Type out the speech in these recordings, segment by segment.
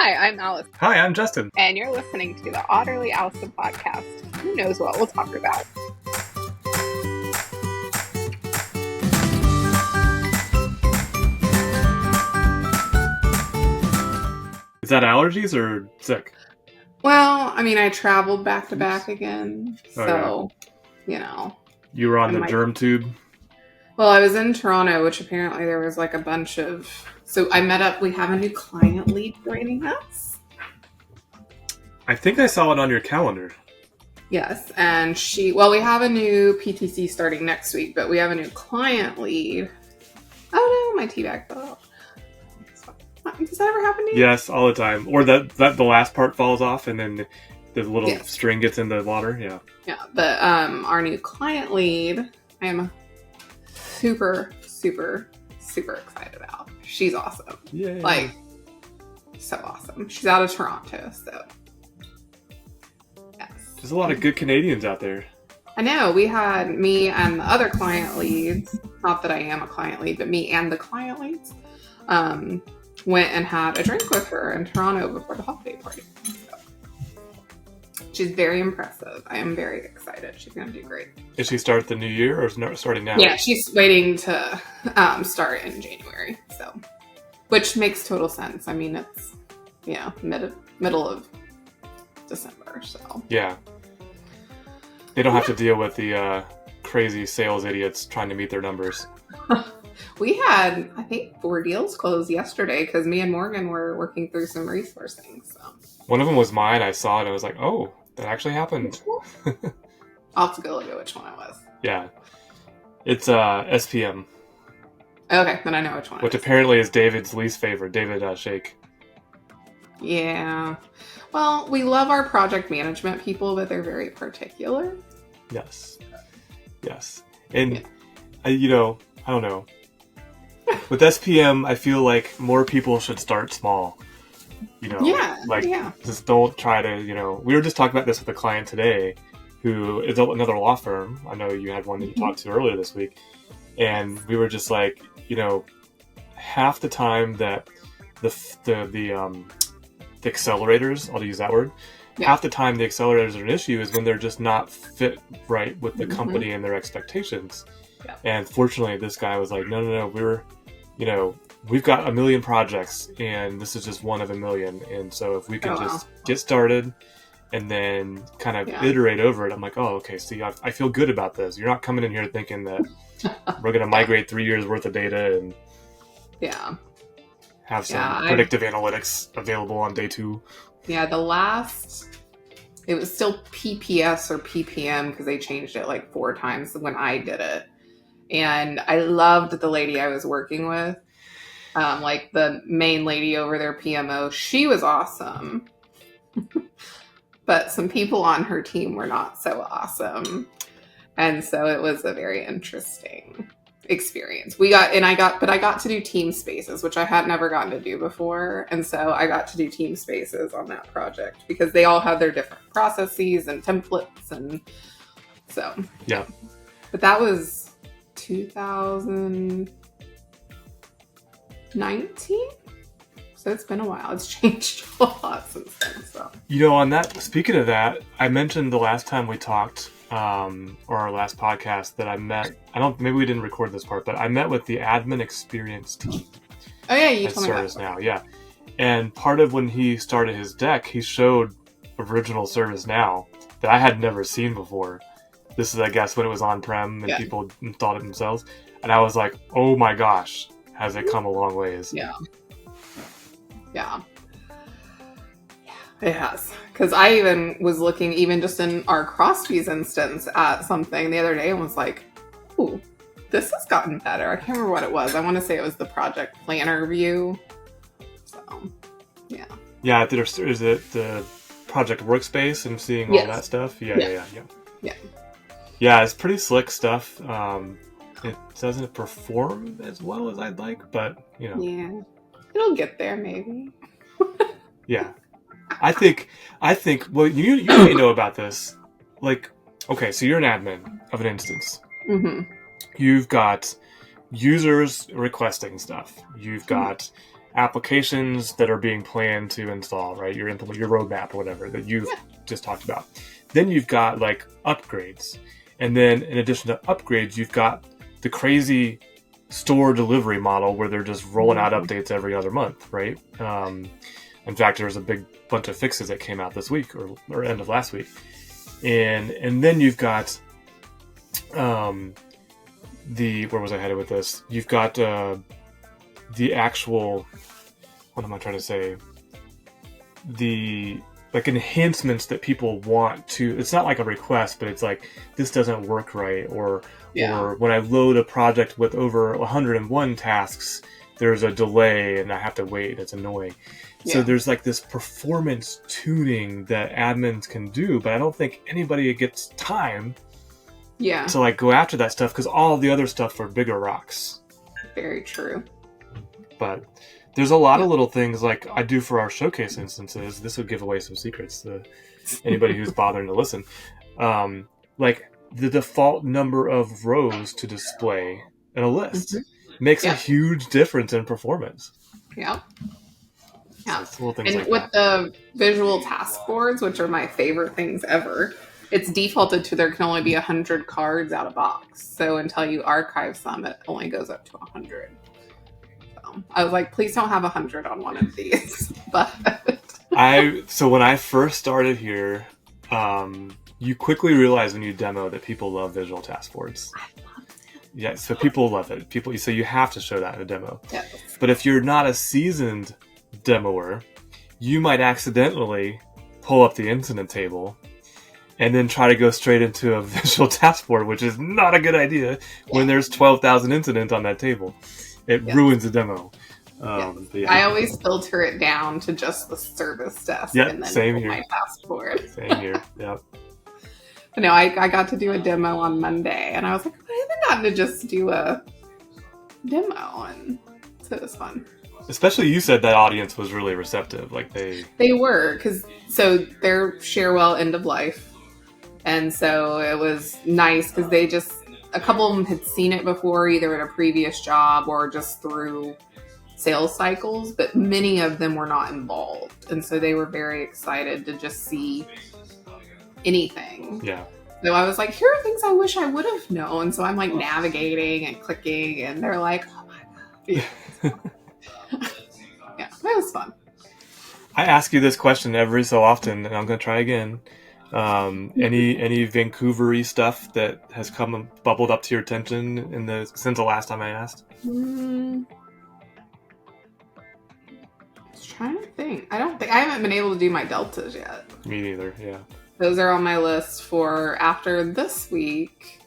Hi, I'm Alice. Hi, I'm Justin. And you're listening to the Otterly Owlsome podcast. Who knows what we'll talk about? Is that allergies or sick? Well, I mean, I traveled back to back again, so, you know. You were on the germ tube? Well, I was in Toronto, which apparently there was like a bunch of... So I met up, we have a new client lead joining us. I think I saw it on your calendar. Yes, and we have a new PTC starting next week, but we have a new client lead. Oh no, my tea bag fell out. Does that ever happen to you? Yes, all the time. Or that the last part falls off and then the little string gets in the water. Yeah. Yeah, but our new client lead, I am super, super, super excited about. She's awesome. Yay. Like, so awesome. She's out of Toronto, so yes. There's a lot of good Canadians out there. I know. We had me and the other client leads, not that I am a client lead, but me and the client leads, went and had a drink with her in Toronto before the holiday party. So, she's very impressive. I am very excited. She's going to do great. Did she start the new year or starting now? Yeah, she's waiting to start in January. So, which makes total sense. I mean, it's middle of December. So yeah, they don't have to deal with the crazy sales idiots trying to meet their numbers. We had, I think, 4 deals closed yesterday because me and Morgan were working through some resourcing. So one of them was mine. I saw it and I was like, oh, that actually happened. I'll have to go look at which one it was. Yeah. It's SPM. Okay, then I know which one Which apparently is David's least favorite, David Shake. Yeah. Well, we love our project management people, but they're very particular. Yes. And, I don't know. With SPM, I feel like more people should start small. Just don't try to, we were just talking about this with a client today who is another law firm. I know you had one that you talked to earlier this week. And we were just like, half the time that the accelerators, I'll use that word, half the time the accelerators are an issue is when they're just not fit right with the company and their expectations. Yeah. And fortunately, this guy was like, no, we've got 1 million projects and this is just one of 1 million. And so if we can just get started and then kind of iterate over it, I'm like, oh, okay, see, I feel good about this. You're not coming in here thinking that we're going to migrate 3 years worth of data and have some predictive analytics available on day 2. Yeah, it was still PPS or PPM because they changed it like 4 times when I did it. And I loved the lady I was working with. Like the main lady over there, PMO, she was awesome. But some people on her team were not so awesome. And so it was a very interesting experience. I got to do team spaces, which I had never gotten to do before. And so I got to do team spaces on that project because they all have their different processes and templates. And so, yeah. But that was 2019? So it's been a while. It's changed a lot since then. So. On that, speaking of that, I mentioned the last time we talked, or our last podcast, that I met, maybe we didn't record this part, but I met with the admin experience team. Oh yeah, you told me ServiceNow, yeah. And part of when he started his deck, he showed original ServiceNow that I had never seen before. This is, I guess, when it was on-prem and people installed it themselves. And I was like, oh my gosh, has it come a long ways. Yeah, it has. Because I even was looking, even just in our Crosskeys instance, at something the other day and was like, ooh, this has gotten better. I can't remember what it was. I want to say it was the project planner view. So, yeah. Yeah, is it the project workspace and seeing all that stuff? Yeah. Yeah, it's pretty slick stuff. It doesn't perform as well as I'd like, but, Yeah. It'll get there, maybe. Yeah. I think, well, you may know about this. Like, okay, so you're an admin of an instance. Mm-hmm. You've got users requesting stuff. You've got applications that are being planned to install, right? Your roadmap or whatever that you've just talked about. Then you've got like upgrades. And then in addition to upgrades, you've got the crazy store delivery model where they're just rolling out updates every other month, right? In fact, there was a big bunch of fixes that came out this week or end of last week. And then you've got where was I headed with this? You've got the actual, what am I trying to say? The like enhancements that people want to, it's not like a request, but it's like, this doesn't work right. Or when I load a project with over 101 tasks, there's a delay and I have to wait. It's annoying. Yeah. So there's like this performance tuning that admins can do, but I don't think anybody gets time to like go after that stuff because all the other stuff are bigger rocks. Very true. But there's a lot of little things like I do for our showcase instances. This would give away some secrets to anybody who's bothering to listen. Like the default number of rows to display in a list makes a huge difference in performance. Yeah. Yeah. So and like with the visual task boards, which are my favorite things ever, it's defaulted to there can only be 100 cards out of box. So until you archive some, it only goes up to 100. I was like, please don't have 100 on one of these. But so when I first started here, you quickly realize when you demo that people love visual task boards. I love it. Yeah, so people love it. So you have to show that in a demo. Yes. But if you're not a seasoned demoer, you might accidentally pull up the incident table and then try to go straight into a visual task board, which is not a good idea when there's 12,000 incidents on that table. It ruins the demo. I always filter it down to just the service desk and then same here. My task board. Same here. Yep. No, I got to do a demo on Monday, and I was like, I haven't gotten to just do a demo, and so it was fun. Especially you said that audience was really receptive. Like they were, because so they're Sharewell end of life, and so it was nice because they just. A couple of them had seen it before, either at a previous job or just through sales cycles, but many of them were not involved. And so they were very excited to just see anything. Yeah. So I was like, here are things I wish I would have known. So I'm like navigating and clicking, and they're like, oh my God. Yeah, it was fun. I ask you this question every so often, and I'm going to try again. Any Vancouver-y stuff that has bubbled up to your attention since the last time I asked? I was trying to think. I haven't been able to do my deltas yet. Me neither. Yeah. Those are on my list for after this week.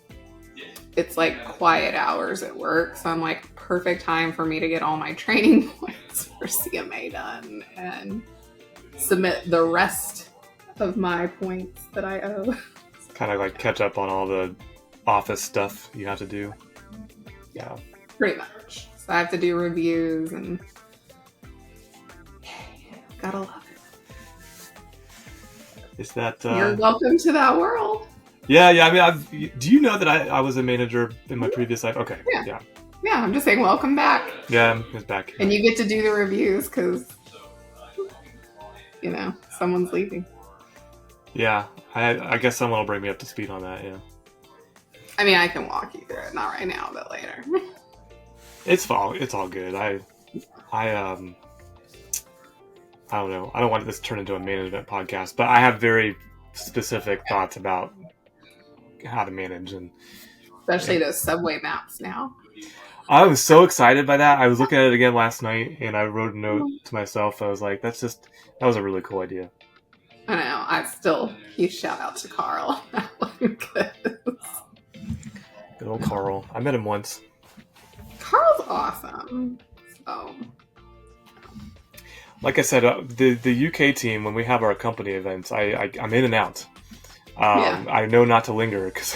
It's like quiet hours at work, so I'm like perfect time for me to get all my training points for CMA done and submit the rest of my points that I owe. Kind of like catch up on all the office stuff you have to do. Yeah. Pretty much. So I have to do reviews and gotta love it. Is that You're welcome to that world. Yeah. I mean, do you know that I was a manager in my previous life? Okay. Yeah. Yeah, I'm just saying welcome back. Yeah, it's back. And you get to do the reviews because someone's leaving. Yeah, I guess someone will bring me up to speed on that, yeah. I mean, I can walk you through it. Not right now, but later. It's all good. I don't know. I don't want this to turn into a management podcast, but I have very specific thoughts about how to manage. Especially those subway maps now. I was so excited by that. I was looking at it again last night, and I wrote a note to myself. I was like, that was a really cool idea. I know. Huge shout out to Carl. Good old Carl. I met him once. Carl's awesome. So, like I said, the UK team, when we have our company events, I'm in and out. I know not to linger because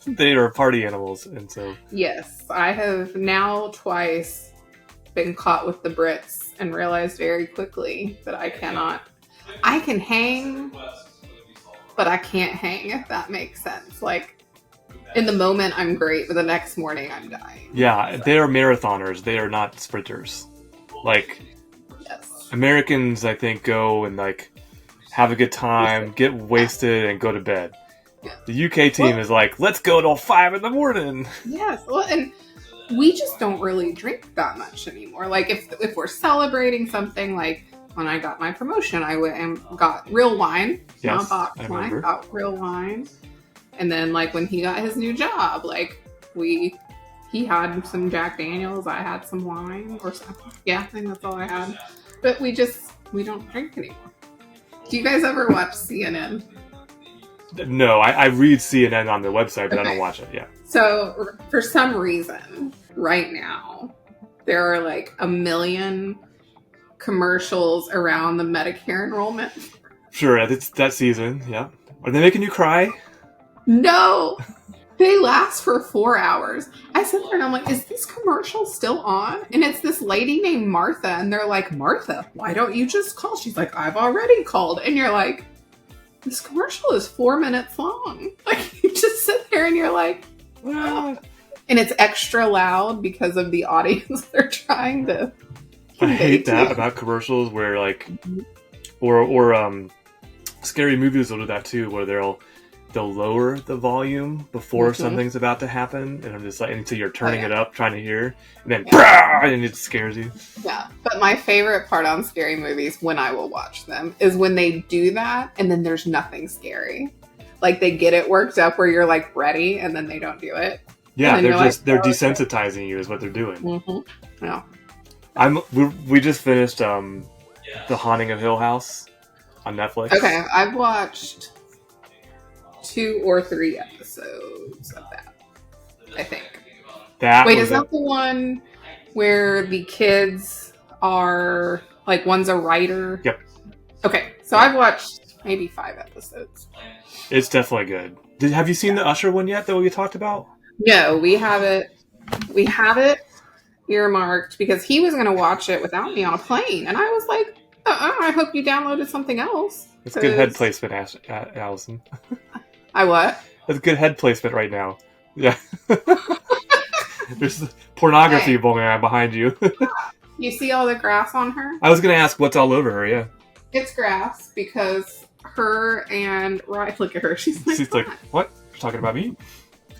they are party animals, and so. Yes, I have now twice been caught with the Brits and realized very quickly that I can hang, but I can't hang, if that makes sense. Like, in the moment, I'm great, but the next morning, I'm dying. Yeah, so. They are marathoners. They are not sprinters. Like, Yes. Americans, I think, go and like have a good time, get wasted, and go to bed. Yeah. The UK team is like, let's go till 5 a.m. Yes. Well, and we just don't really drink that much anymore. Like if we're celebrating something, like when I got my promotion, I went and got real wine, Yes, not box wine, got real wine. And then like when he got his new job, like he had some Jack Daniels, I had some wine or something. Yeah, I think that's all I had. But we don't drink anymore. Do you guys ever watch CNN? No, I read CNN on the website, but I don't watch it. Yeah. So for some reason, right now, there are like 1 million commercials around the Medicare enrollment. Sure, it's that season. Yeah. Are they making you cry? No, they last for 4 hours. I sit there and I'm like, is this commercial still on? And it's this lady named Martha, and they're like, Martha, why don't you just call? She's like, I've already called. And you're like, this commercial is 4 minutes long. Like, you just sit there and you're like, oh. And it's extra loud because of the audience they're trying to I hate that about commercials where like, or scary movies will do that too, where they'll lower the volume before something's about to happen, and I'm just like, until you're turning it up, trying to hear, and then and it scares you. Yeah, but my favorite part on scary movies, when I will watch them, is when they do that, and then there's nothing scary. Like they get it worked up where you're like ready, and then they don't do it. Yeah, they're desensitizing you is what they're doing. Mm-hmm. Yeah. We just finished The Haunting of Hill House on Netflix. Okay, I've watched 2 or 3 episodes of that, I think. Wait, is that the one where the kids are like, one's a writer? Yep. Okay, so I've watched maybe 5 episodes. It's definitely good. Have you seen the Usher one yet that we talked about? No, we have it earmarked because he was going to watch it without me on a plane, and I was like, I hope you downloaded something else. It's good head placement, Allison. I what? That's good head placement right now. Yeah. There's pornography going on behind you. You see all the grass on her? I was going to ask what's all over her, yeah. It's grass because her and Riley, look at her. She's like, what? You're talking about me?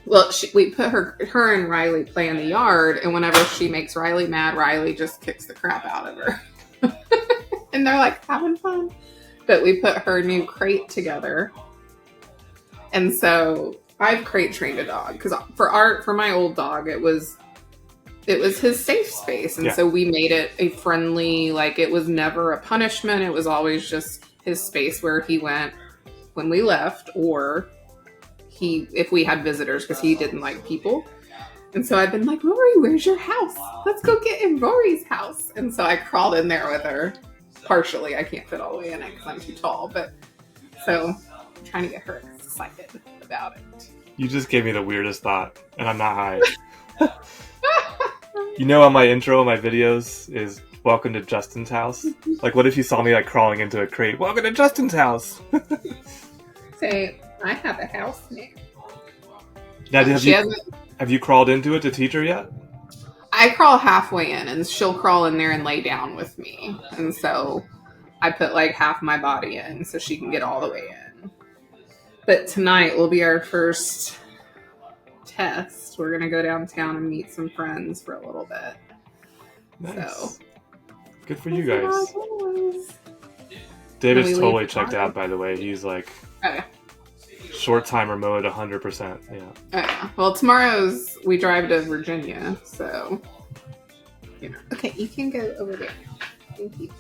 Well, we put her and Riley play in the yard, and whenever she makes Riley mad, Riley just kicks the crap out of her. And they're like having fun. But we put her new crate together. And so I've crate trained a dog because for my old dog, it was his safe space. And so we made it a friendly, like it was never a punishment. It was always just his space where he went when we left, or if we had visitors, because he didn't like people. And so I've been like, Rory, where's your house? Let's go get in Rory's house. And so I crawled in there with her. Partially, I can't fit all the way in it because I'm too tall. But so I'm trying to get her excited about it. You just gave me the weirdest thought, and I'm not high. You know, on my intro, my videos is welcome to Justin's house. Like, what if you saw me like crawling into a crate? Welcome to Justin's house. Say, I have a house now. Now, have you crawled into it to teach her yet? I crawl halfway in, and she'll crawl in there and lay down with me. And so I put like half my body in so she can get all the way in. But tonight will be our first test. We're going to go downtown and meet some friends for a little bit. Nice. So, good for you guys. David's totally checked out, by the way. He's like short timer mode 100%. Yeah. Oh, yeah. Well, tomorrow's we drive to Virginia, so Okay, you can go over there. Thank you.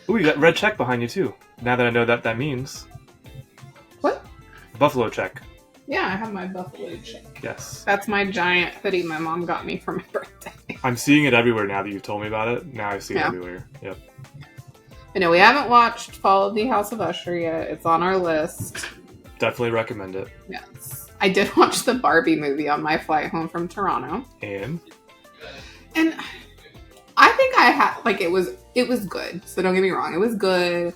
Ooh, you got red check behind you too. Now that I know that means. What? Buffalo check. Yeah, I have my buffalo check. Yes. That's my giant hoodie my mom got me for my birthday. I'm seeing it everywhere now that you've told me about it. Now I see it everywhere. Yep. I know we haven't watched Fall of the House of Usher yet. It's on our list. Definitely recommend it. Yes. I did watch the Barbie movie on my flight home from Toronto. And I think I had, like, it was good. So don't get me wrong. It was good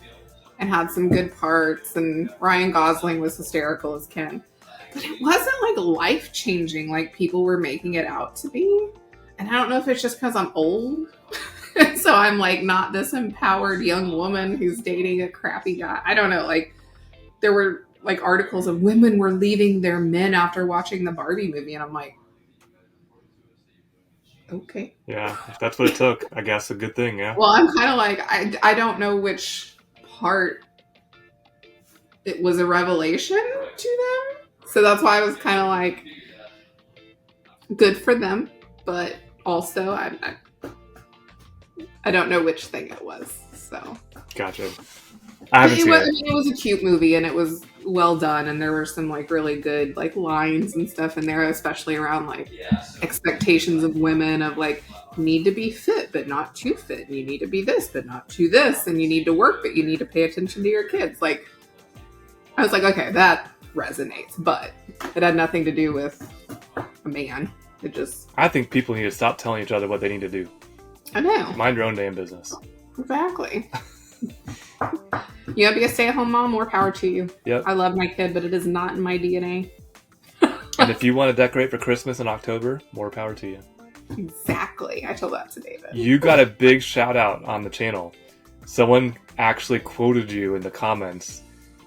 and had some good parts. And Ryan Gosling was hysterical as Ken. But it wasn't, like, life-changing like people were making it out to be. And I don't know if it's just because I'm old. So I'm like not this empowered young woman who's dating a crappy guy. I don't know. Like there were like articles of women were leaving their men after watching the Barbie movie, and I'm like, okay. Yeah, if that's what it took, I guess a good thing, yeah. Well, I'm kind of like, I don't know which part it was a revelation to them. So that's why I was kind of like, good for them. But also, I don't know which thing it was. So Gotcha. I haven't seen it. It was a cute movie, and it was well done, and there were some like really good like lines and stuff in there, especially around like expectations of women of like you need to be fit but not too fit, and you need to be this but not too this, and you need to work but you need to pay attention to your kids. Like I was like, okay, that resonates, but it had nothing to do with a man. It just I think people need to stop telling each other what they need to do. I know. Mind your own damn business. Exactly. You gotta be a stay-at-home mom, more power to you. Yep. I love my kid, but it is not in my DNA. And if you want to decorate for Christmas in October, more power to you. Exactly. I told that to David. You got a big shout out on the channel. Someone actually quoted you in the comments,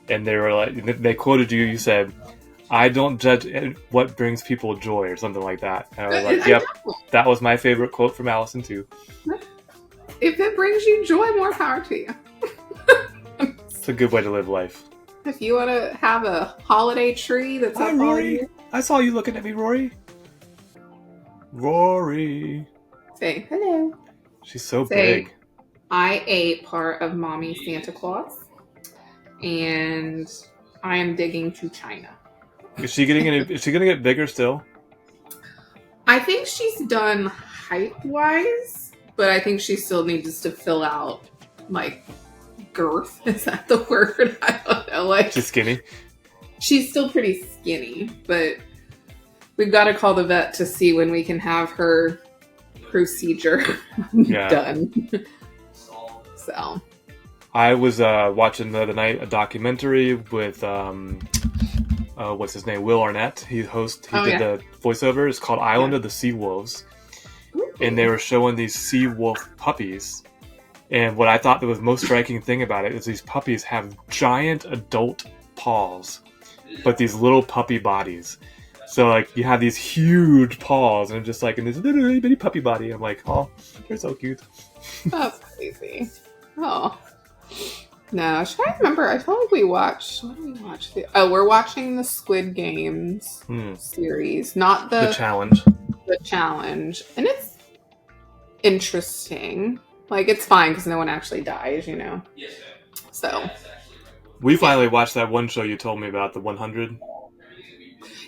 and they were like, they quoted you. You said, "I don't judge what brings people joy," or something like that. And I was like, "Yep, that was my favorite quote from Allison too." If it brings you joy, more power to you. It's a good way to live life. If you want to have a holiday tree that's Hi, up all Rory. year. I saw you looking at me, Rory. Rory. Say hello. She's so Say, big. I ate part of Mommy Santa Claus, and I am digging to China. Is she getting any? Is she gonna get bigger still? I think she's done height-wise, but I think she still needs to fill out, like, girth. Is that the word? I don't know. Like, She's skinny. she's still pretty skinny, but we've got to call the vet to see when we can have her procedure done. So I was watching the other night a documentary with what's his name, Will Arnett. He did the voiceover. It's called Island of the Sea Wolves. Ooh. And they were showing these sea wolf puppies. And what I thought the most striking thing about it is these puppies have giant adult paws, but these little puppy bodies. So like you have these huge paws, and just like in this little itty bitty puppy body. I'm like, oh, you're so cute. That's crazy. Oh. No, should I remember? I feel like we watched. What did we watch? We're watching the Squid Games series, not the challenge. The challenge, and it's interesting. Like it's fine because no one actually dies, you know. So we finally watched that one show you told me about, the 100.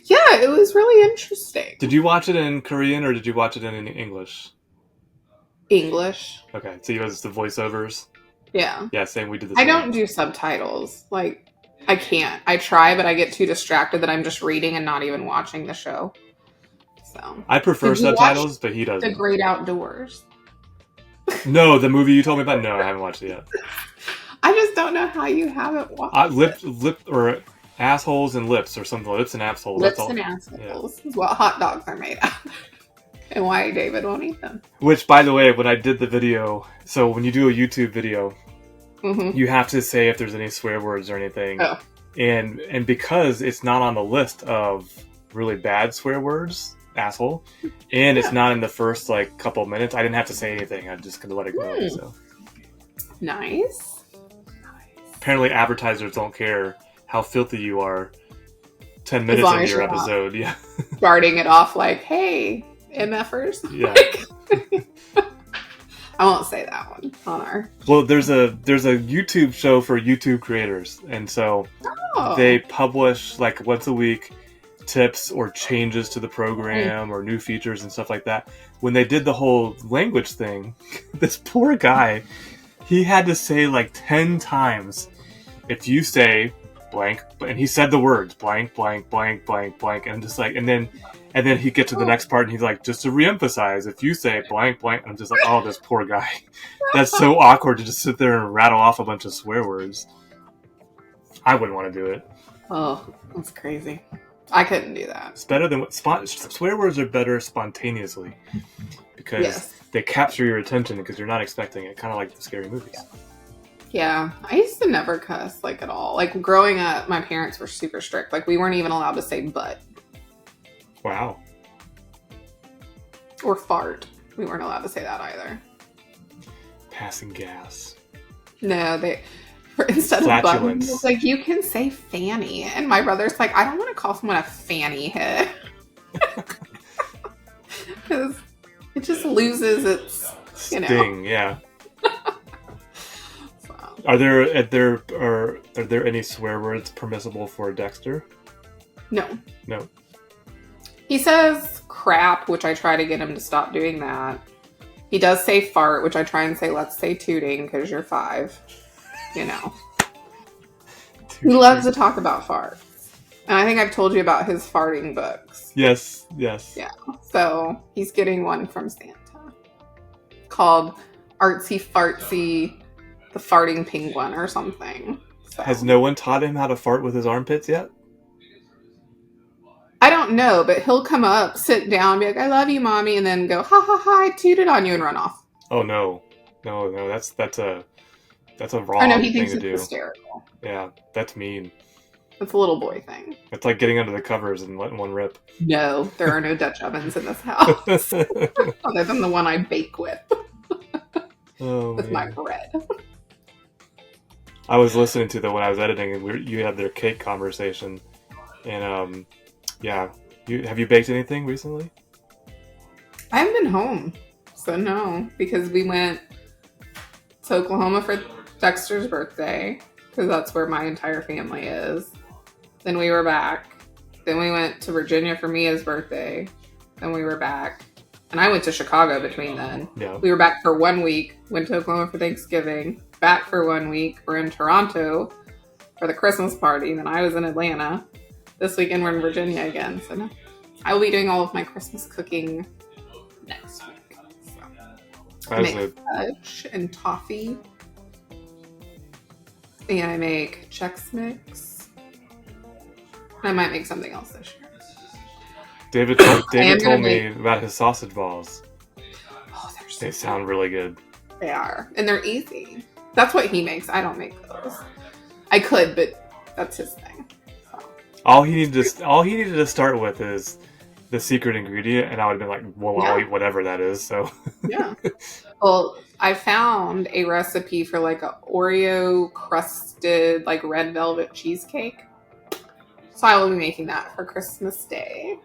Yeah, it was really interesting. Did you watch it in Korean or did you watch it in English? English. Okay, so it was the voiceovers. Yeah. Yeah, same. We did the I same. don't do subtitles. Like, I can't. I try, but I get too distracted that I'm just reading and not even watching the show. So I prefer subtitles, but he doesn't. The Great Outdoors. No, the movie you told me about? No, I haven't watched it yet. I just don't know how you haven't watched it. Lip, or assholes and lips, or something. Lips and assholes. Lips and assholes is what hot dogs are made of. And why David won't eat them. Which, by the way, when I did the video, so when you do a YouTube video, you have to say if there's any swear words or anything. Oh. And because it's not on the list of really bad swear words, asshole, and it's not in the first like couple minutes, I didn't have to say anything. I just could let it go. So nice. Apparently, advertisers don't care how filthy you are 10 minutes into your episode. Yeah, starting it off like, hey, MFers. Yeah. I won't say that one on our. Well, there's a YouTube show for YouTube creators, and so they publish like once a week tips or changes to the program or new features and stuff like that. When they did the whole language thing, this poor guy, he had to say like 10 times, if you say blank, and he said the words blank, blank, blank, blank, blank, and I'm just like, and then he gets to the next part and he's like, just to reemphasize, if you say blank, blank, I'm just like, oh, this poor guy. That's so awkward to just sit there and rattle off a bunch of swear words. I wouldn't want to do it. Oh, that's crazy. I couldn't do that. It's better than swear words are better spontaneously because they capture your attention because you're not expecting it, kind of like the scary movies. Yeah, I used to never cuss, like, at all. Like, growing up, my parents were super strict. Like, we weren't even allowed to say but. Wow. Or fart. We weren't allowed to say that either. Passing gas. No, instead of buttons, it's like, you can say fanny. And my brother's like, I don't want to call someone a fanny head. Because it just loses its, sting, yeah. Are there any swear words permissible for Dexter? No. No. He says crap, which I try to get him to stop doing that. He does say fart, which I try and say, let's say tooting, because you're 5. He loves to talk about farts. And I think I've told you about his farting books. Yes. Yeah. So he's getting one from Santa called Artsy Fartsy, the Farting Penguin or something. So. Has no one taught him how to fart with his armpits yet? I don't know, but he'll come up, sit down, be like, I love you, Mommy, and then go, ha ha ha, I tooted on you and run off. Oh, no. No, that's a wrong he thing thinks to do. It's hysterical. Yeah, that's mean. It's a little boy thing. It's like getting under the covers and letting one rip. No, there are no Dutch ovens in this house. Other than the one I bake with. With my bread. I was listening to when I was editing, and you had their cake conversation. And, have you baked anything recently? I haven't been home. So no, because we went to Oklahoma for Dexter's birthday, because that's where my entire family is. Then we were back. Then we went to Virginia for Mia's birthday. Then we were back. And I went to Chicago between then. Yeah. We were back for 1 week, went to Oklahoma for Thanksgiving, back for 1 week. We're in Toronto for the Christmas party. Then I was in Atlanta. This weekend we're in Virginia again. So no, I will be doing all of my Christmas cooking next week. So. I make fudge and toffee. And I make Chex Mix. I might make something else this year. David told me about his sausage balls. Oh, they sound really good. They are. And they're easy. That's what he makes. I don't make those. I could, but that's his thing. So. All he needed to start with is the secret ingredient, and I would have been like, well, I'll eat whatever that is. So yeah. Well, I found a recipe for like a Oreo crusted like red velvet cheesecake. So I will be making that for Christmas Day.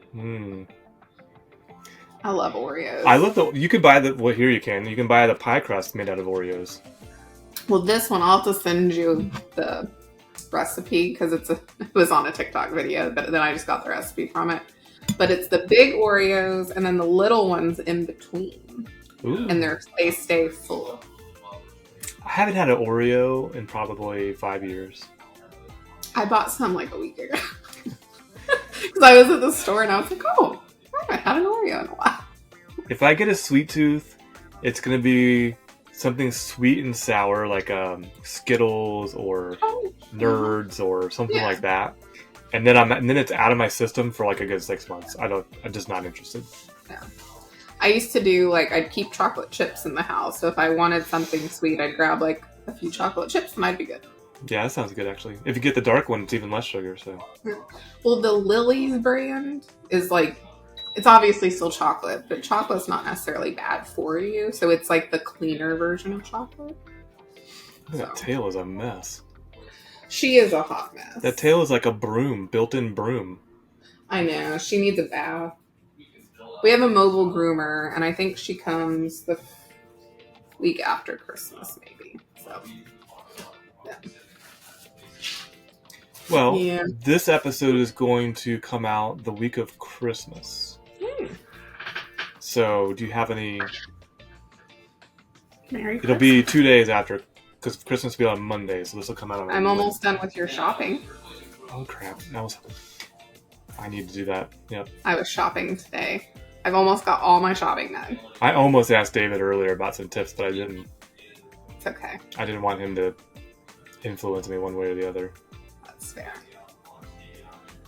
I love Oreos. I love you can buy here you can buy the pie crust made out of Oreos. Well, this one I'll have to send you the recipe because it was on a TikTok video, but then I just got the recipe from it. But it's the big Oreos and then the little ones in between. Ooh. And they stay full. I haven't had an Oreo in probably 5 years. I bought some like a week ago. Because I was at the store and I was like, oh, I haven't had an Oreo in a while. If I get a sweet tooth, it's going to be something sweet and sour like Skittles or Nerds or something like that. And then it's out of my system for like a good 6 months. I'm just not interested. Yeah. I used to do I'd keep chocolate chips in the house. So if I wanted something sweet, I'd grab like a few chocolate chips and I'd be good. Yeah, that sounds good actually. If you get the dark one, it's even less sugar. So. Well, the Lily's brand is it's obviously still chocolate, but chocolate's not necessarily bad for you. So it's like the cleaner version of chocolate. That tail is a mess. She is a hot mess. That tail is like a broom, built-in broom. I know. She needs a bath. We have a mobile groomer, and I think she comes the week after Christmas, maybe. So, yeah. Well, This episode is going to come out the week of Christmas. So, do you have any... Merry It'll be 2 days after, because Christmas will be on Monday, so this will come out on I'm almost done with your shopping. Oh, crap. I need to do that. Yep. I was shopping today. I've almost got all my shopping done. I almost asked David earlier about some tips, but I didn't. It's okay. I didn't want him to influence me one way or the other. That's fair.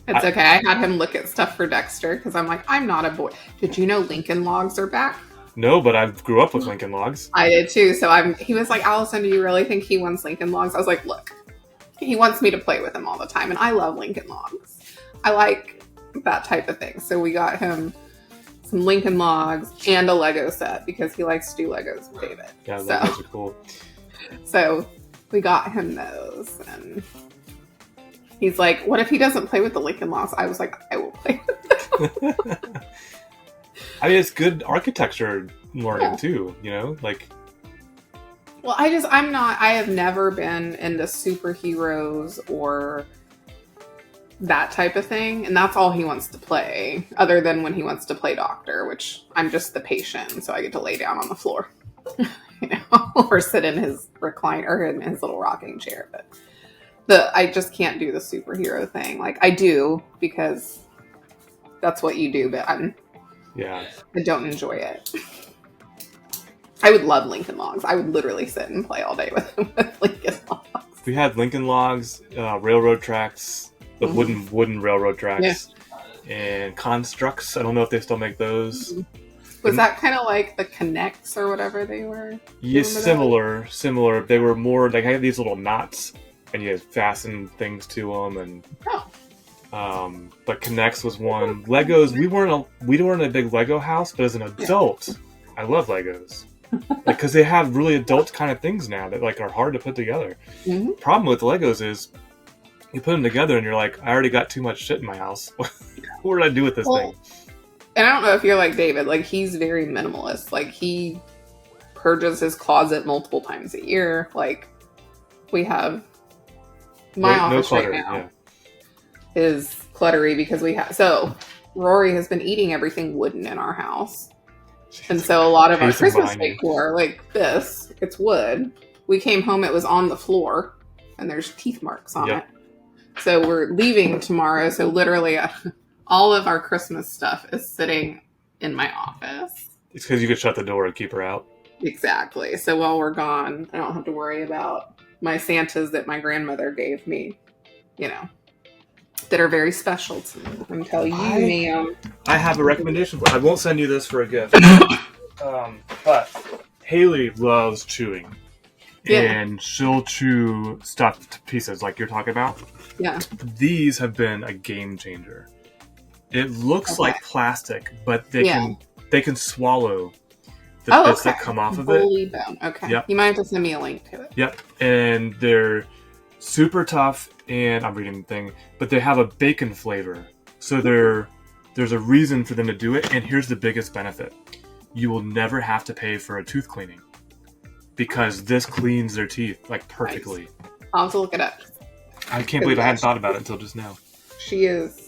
It's okay. I had him look at stuff for Dexter because I'm like, I'm not a boy. Did you know Lincoln Logs are back? No, but I grew up with Lincoln Logs. I did too. So he was like, Allison, do you really think he wants Lincoln Logs? I was like, look, he wants me to play with him all the time. And I love Lincoln Logs. I like that type of thing. So we got him some Lincoln Logs and a Lego set because he likes to do Legos with David. Yeah, Legos are cool. So we got him those, and he's like, what if he doesn't play with the Lincoln Logs? I was like, I will play with them. I mean, it's good architecture learning too, you know? Like, well, I have never been into superheroes or that type of thing, and that's all he wants to play, other than when he wants to play doctor, which I'm just the patient, so I get to lay down on the floor. You know, or sit in his recliner or in his little rocking chair. But I just can't do the superhero thing. Like, I do because that's what you do, but I don't enjoy it. I would love Lincoln Logs. I would literally sit and play all day with Lincoln Logs. We had Lincoln Logs, railroad tracks, the wooden railroad tracks, and constructs. I don't know if they still make those. Mm-hmm. Was that kind of like the Connects or whatever they were? Yeah, similar. They were more like, I had these little knots, and you had fasten things to them, and but Connects was one. Legos, we weren't a big Lego house, but as an adult, I love Legos, because they have really adult kind of things now that like are hard to put together. Mm-hmm. Problem with Legos is you put them together, and you're like, I already got too much shit in my house. What did I do with this thing? And I don't know if you're like David, like he's very minimalist. Like he purges his closet multiple times a year. Like we have my office right now is cluttery because so Rory has been eating everything wooden in our house. And so a lot of our Christmas decor, like this, it's wood. We came home, it was on the floor and there's teeth marks on it. So we're leaving tomorrow. So literally all of our Christmas stuff is sitting in my office. It's because you could shut the door and keep her out. Exactly. So while we're gone, I don't have to worry about my Santas that my grandmother gave me, you know, that are very special to me. Until you, ma'am. I have a recommendation. I won't send you this for a gift. But Haley loves chewing. Yeah. And she'll chew stuff to pieces like you're talking about. Yeah. These have been a game changer. It looks like plastic, but they can swallow the bits that come off of it. Bone. Okay. Yep. You might have to send me a link to it. Yep. And they're super tough, and I'm reading the thing, but they have a bacon flavor. So there's a reason for them to do it, and here's the biggest benefit. You will never have to pay for a tooth cleaning because this cleans their teeth like perfectly. Nice. I'll have to look it up. I can't believe I hadn't thought about it until just now. She is...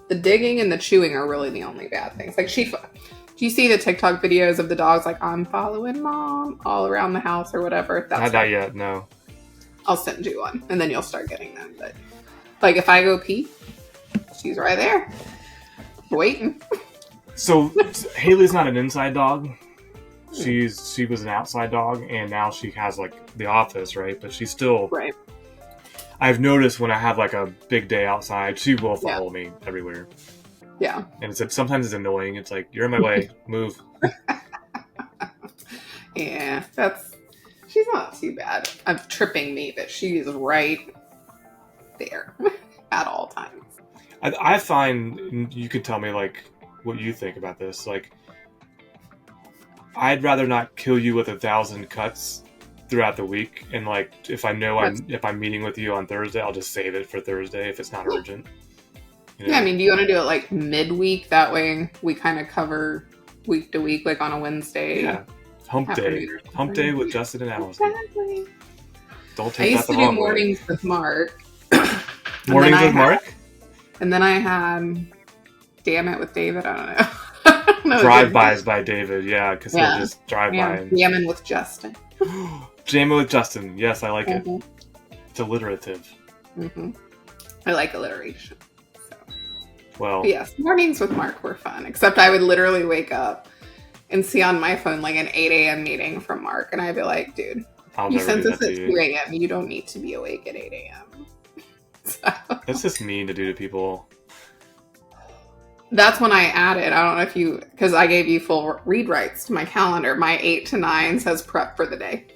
The digging and the chewing are really the only bad things. Like do you see the TikTok videos of the dogs like, I'm following mom all around the house or whatever? Not that yet, no. I'll send you one and then you'll start getting them. But like if I go pee, she's right there waiting. So Haley's not an inside dog. She was an outside dog, and now she has like the office, right? But she's still right. I've noticed when I have like a big day outside, she will follow me everywhere. Yeah. And sometimes it's annoying. It's like, you're in my way. Move. Yeah, she's not too bad. I'm tripping me, but she's right there at all times. I find, you could tell me like what you think about this. Like, I'd rather not kill you with 1,000 cuts throughout the week, and like if I know if I'm meeting with you on Thursday, I'll just save it for Thursday if it's not urgent. You know? Yeah, I mean, do you want to do it like midweek? That way we kind of cover week to week, like on a Wednesday. Yeah, hump day with Justin and Allison. Exactly. Don't take that the wrong way. I used to do mornings with Mark. Mornings with Mark? And then I had Damn It with David. I don't know. Drive-bys by David, yeah, because he'll just drive by. And... Jamming with Justin. Jamming with Justin. Yes, I like it. It's alliterative. Mm-hmm. I like alliteration. So. Well. But yes, mornings with Mark were fun, except I would literally wake up and see on my phone like an 8 a.m. meeting from Mark, and I'd be like, dude, you sent this at 2 a.m. You don't need to be awake at 8 a.m. So. That's just mean to do to people. That's when I added, I don't know if you, because I gave you full read rights to my calendar. My 8 to 9 says prep for the day.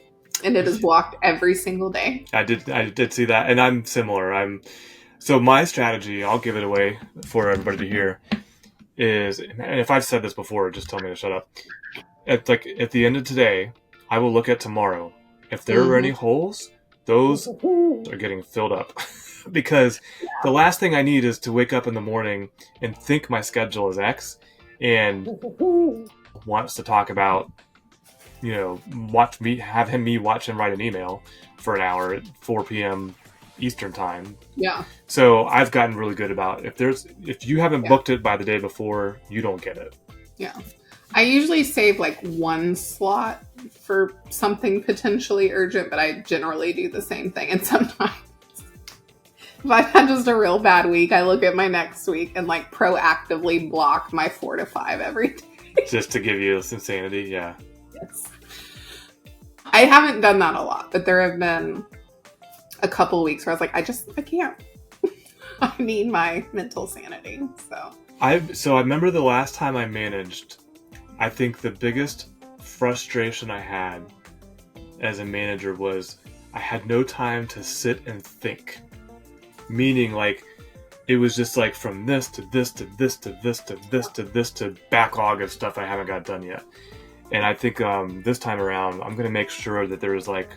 And it is blocked every single day. I did see that. And I'm similar. So my strategy, I'll give it away for everybody to hear, is, and if I've said this before, just tell me to shut up. At the end of today, I will look at tomorrow. If there are any holes, those are getting filled up. Because the last thing I need is to wake up in the morning and think my schedule is X and wants to talk about, watch him write an email for an hour at 4 p.m. Eastern time. Yeah. So I've gotten really good about if you haven't booked it by the day before, you don't get it. Yeah. I usually save like one slot for something potentially urgent, but I generally do the same thing. And sometimes if I've had just a real bad week, I look at my next week and like proactively block my 4 to 5 every day. Just to give you some sanity, yeah. Yes. I haven't done that a lot, but there have been a couple weeks where I was like, I can't. I need my mental sanity. So I remember the last time I managed, I think the biggest frustration I had as a manager was I had no time to sit and think. Meaning, like, it was just like from this to this to this to this to this to this to backlog of stuff I haven't got done yet. And I think this time around, I'm going to make sure that there's like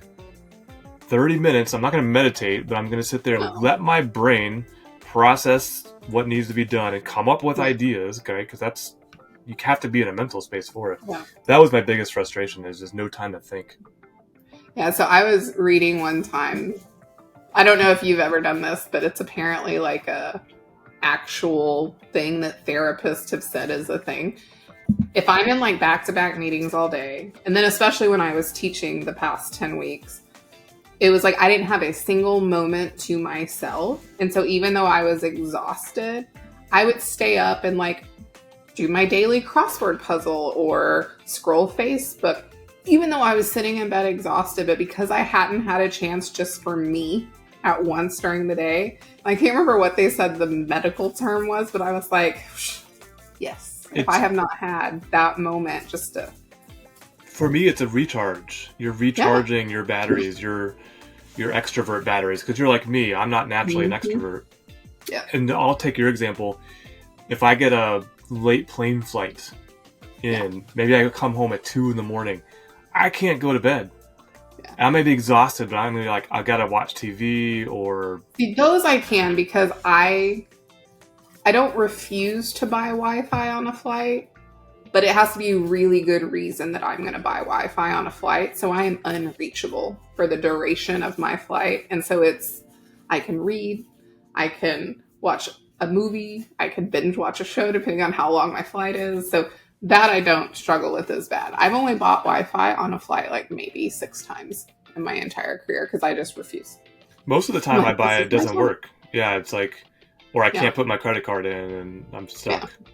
30 minutes. I'm not going to meditate, but I'm going to sit there and let my brain process what needs to be done and come up with ideas, okay? Because you have to be in a mental space for it. Yeah. That was my biggest frustration, is just no time to think. Yeah, so I was reading one time, I don't know if you've ever done this, but it's apparently like a actual thing that therapists have said is a thing. If I'm in like back-to-back meetings all day, and then especially when I was teaching the past 10 weeks, it was like I didn't have a single moment to myself. And so even though I was exhausted, I would stay up and like do my daily crossword puzzle or scroll Facebook, even though I was sitting in bed exhausted. But because I hadn't had a chance just for me at once during the day, I can't remember what they said the medical term was, but I was like, yes, if I have not had that moment just to... For me, it's a recharge. You're recharging your batteries, your extrovert batteries, because you're like me. I'm not naturally an extrovert. Yeah. And I'll take your example. If I get a late plane flight maybe I come home at 2 a.m, I can't go to bed. Yeah. I may be exhausted, but I'm gonna be like, I gotta watch TV or... See, those I can, because I don't refuse to buy Wi-Fi on a flight, but it has to be a really good reason that I'm going to buy Wi-Fi on a flight. So I am unreachable for the duration of my flight. And so I can read, I can watch a movie, I can binge watch a show depending on how long my flight is. So that I don't struggle with as bad. I've only bought Wi-Fi on a flight like maybe 6 times in my entire career because I just refuse. Most of the time I buy it doesn't work. Yeah, it's like, or I can't put my credit card in and I'm stuck. Yeah.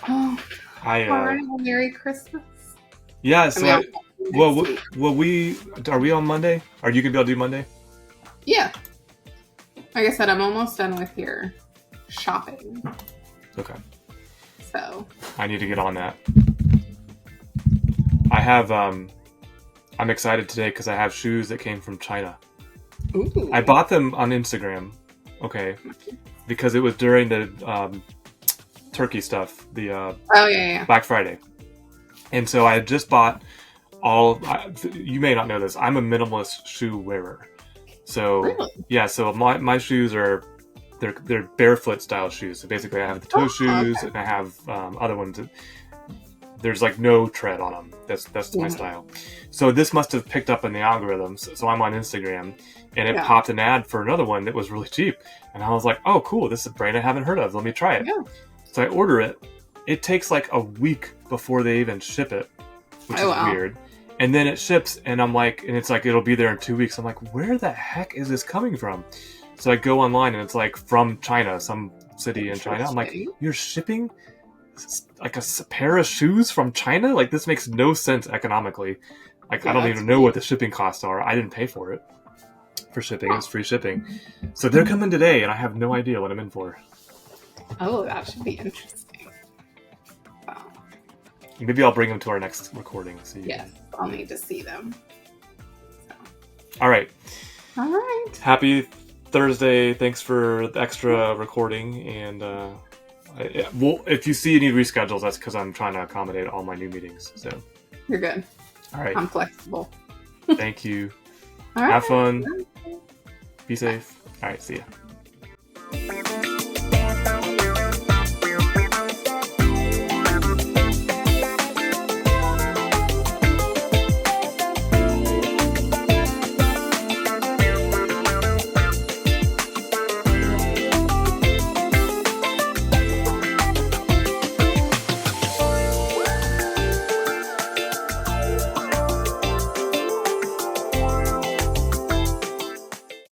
Oh, Merry Christmas. Yeah, so are we on Monday? Are you gonna be able to do Monday? Yeah. Like I said, I'm almost done with your shopping. Okay. So I need to get on that. I have I'm excited today because I have shoes that came from China. Ooh. I bought them on Instagram, okay, because it was during the turkey stuff, the Black Friday. And so I had just bought you may not know this, I'm a minimalist shoe wearer. So really? Yeah, so my shoes are they're barefoot style shoes. So basically I have the toe shoes and I have other ones that there's like no tread on them. That's my style. So this must have picked up in the algorithms. So I'm on Instagram and it popped an ad for another one that was really cheap. And I was like, oh cool, this is a brand I haven't heard of. Let me try it. Yeah. So I order it. It takes like a week before they even ship it, which is weird. And then it ships and I'm like, and it's like, it'll be there in 2 weeks. I'm like, where the heck is this coming from? So I go online and it's like from China, some city in China. I'm like, you're shipping like a pair of shoes from China? Like this makes no sense economically. Like I don't even know what the shipping costs are. I didn't pay for it for shipping. It's free shipping. So they're coming today and I have no idea what I'm in for. Oh, that should be interesting. So, Maybe I'll bring them to our next recording. So yes, I'll need to see them. So. All right. All right. Happy Thursday. Thanks for the extra recording. And if you see any reschedules, that's because I'm trying to accommodate all my new meetings. So you're good. All right. I'm flexible. Thank you. All right. Have fun. Be safe. All right. See ya.